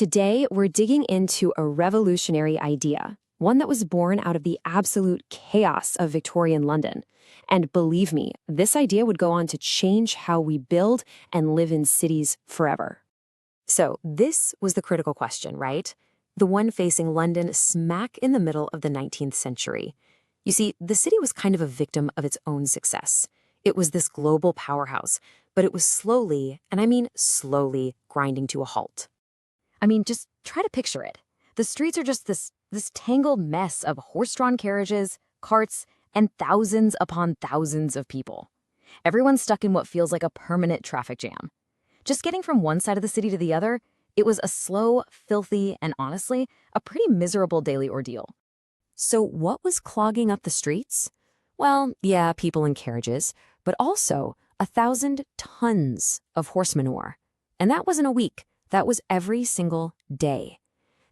Today, we're digging into a revolutionary idea, one that was born out of the absolute chaos of Victorian London. And believe me, this idea would go on to change how we build and live in cities forever. So, this was the critical question, right? The one facing London smack in the middle of the 19th century. You see, the city was kind of a victim of its own success. It was this global powerhouse, but it was slowly, and I mean slowly, grinding to a halt. Just try to picture it. The streets are just this tangled mess of horse-drawn carriages, carts, and thousands upon thousands of people. Everyone's stuck in what feels like a permanent traffic jam. Just getting from one side of the city to the other, it was a slow, filthy, and honestly, a pretty miserable daily ordeal. So what was clogging up the streets? Well, yeah, people and carriages, but also 1,000 tons of horse manure. And that wasn't a week. That was every single day.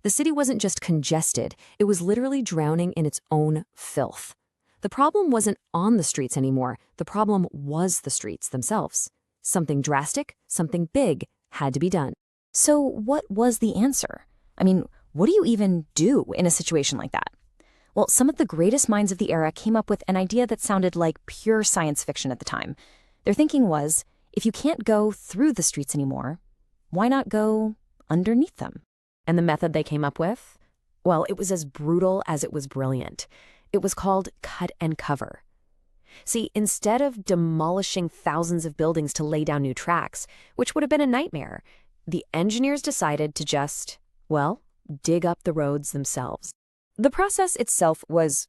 The city wasn't just congested, it was literally drowning in its own filth. The problem wasn't on the streets anymore, the problem was the streets themselves. Something drastic, something big had to be done. So what was the answer? What do you even do in a situation like that? Well, some of the greatest minds of the era came up with an idea that sounded like pure science fiction at the time. Their thinking was, if you can't go through the streets anymore, why not go underneath them? And the method they came up with? Well, it was as brutal as it was brilliant. It was called cut and cover. See, instead of demolishing thousands of buildings to lay down new tracks, which would have been a nightmare, the engineers decided to just, dig up the roads themselves. The process itself was,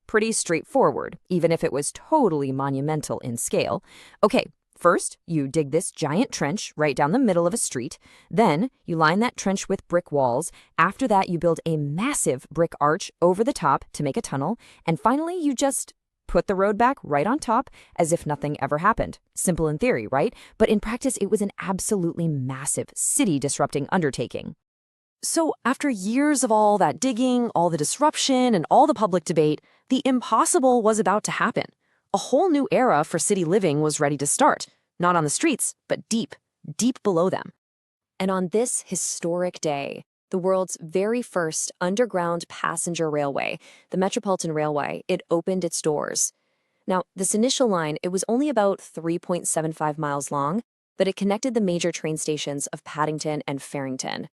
pretty straightforward, even if it was totally monumental in scale. Okay, first, you dig this giant trench right down the middle of a street. Then, you line that trench with brick walls. After that, you build a massive brick arch over the top to make a tunnel. And finally, you just put the road back right on top as if nothing ever happened. Simple in theory, right? But in practice, it was an absolutely massive, city-disrupting undertaking. So after years of all that digging, all the disruption, and all the public debate, the impossible was about to happen. A whole new era for city living was ready to start, not on the streets, but deep, deep below them. And on this historic day, the world's very first underground passenger railway, the Metropolitan Railway, it opened its doors. Now, this initial line, it was only about 3.75 miles long, but it connected the major train stations of Paddington and Farrington.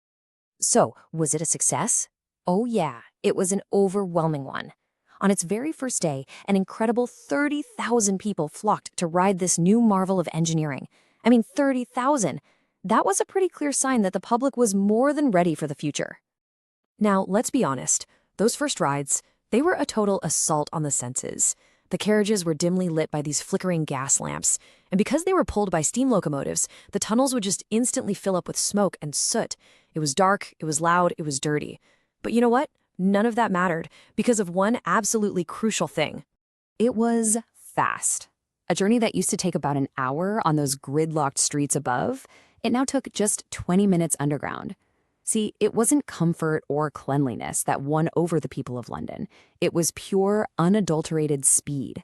So, was it a success? Oh yeah, it was an overwhelming one. On its very first day, an incredible 30,000 people flocked to ride this new marvel of engineering. 30,000. That was a pretty clear sign that the public was more than ready for the future. Now, let's be honest. Those first rides, they were a total assault on the senses. The carriages were dimly lit by these flickering gas lamps, and because they were pulled by steam locomotives, the tunnels would just instantly fill up with smoke and soot. It was dark, it was loud, it was dirty. But you know what? None of that mattered because of one absolutely crucial thing. It was fast. A journey that used to take about an hour on those gridlocked streets above, it now took just 20 minutes underground. See, it wasn't comfort or cleanliness that won over the people of London. It was pure, unadulterated speed.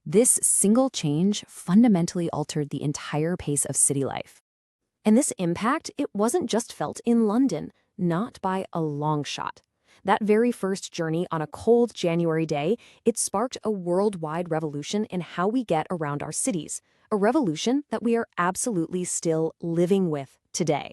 This single change fundamentally altered the entire pace of city life. And this impact, it wasn't just felt in London, not by a long shot. That very first journey on a cold January day, it sparked a worldwide revolution in how we get around our cities, a revolution that we are absolutely still living with today.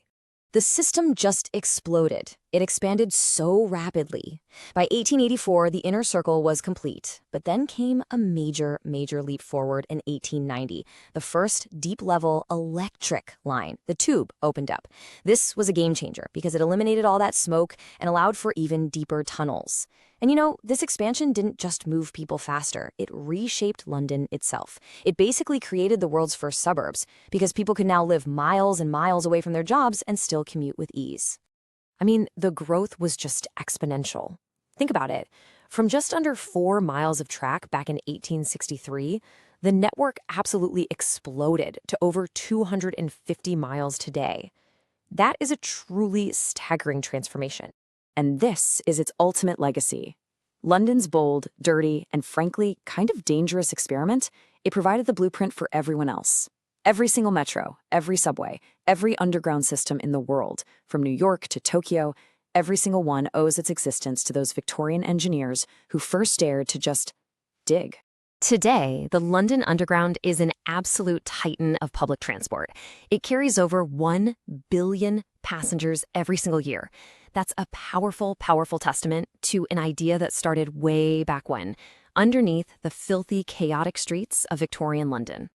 The system just exploded. It expanded so rapidly. By 1884, the inner circle was complete, but then came a major leap forward in 1890. The first deep-level electric line, the tube, opened up. This was a game changer because it eliminated all that smoke and allowed for even deeper tunnels. And this expansion didn't just move people faster, it reshaped London itself. It basically created the world's first suburbs, because people could now live miles and miles away from their jobs and still commute with ease. The growth was just exponential. Think about it. From just under 4 miles of track back in 1863, the network absolutely exploded to over 250 miles today. That is a truly staggering transformation. And this is its ultimate legacy. London's bold, dirty, and frankly, kind of dangerous experiment, it provided the blueprint for everyone else. Every single metro, every subway, every underground system in the world, from New York to Tokyo, every single one owes its existence to those Victorian engineers who first dared to just dig. Today, the London Underground is an absolute titan of public transport. It carries over 1 billion passengers every single year. That's a powerful, powerful testament to an idea that started way back when, underneath the filthy, chaotic streets of Victorian London.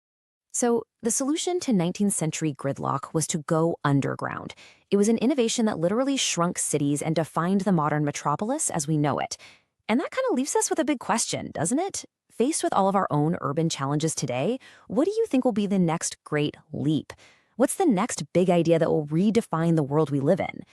So, the solution to 19th century gridlock was to go underground. It was an innovation that literally shrunk cities and defined the modern metropolis as we know it. And that kind of leaves us with a big question, doesn't it? Faced with all of our own urban challenges today, what do you think will be the next great leap? What's the next big idea that will redefine the world we live in?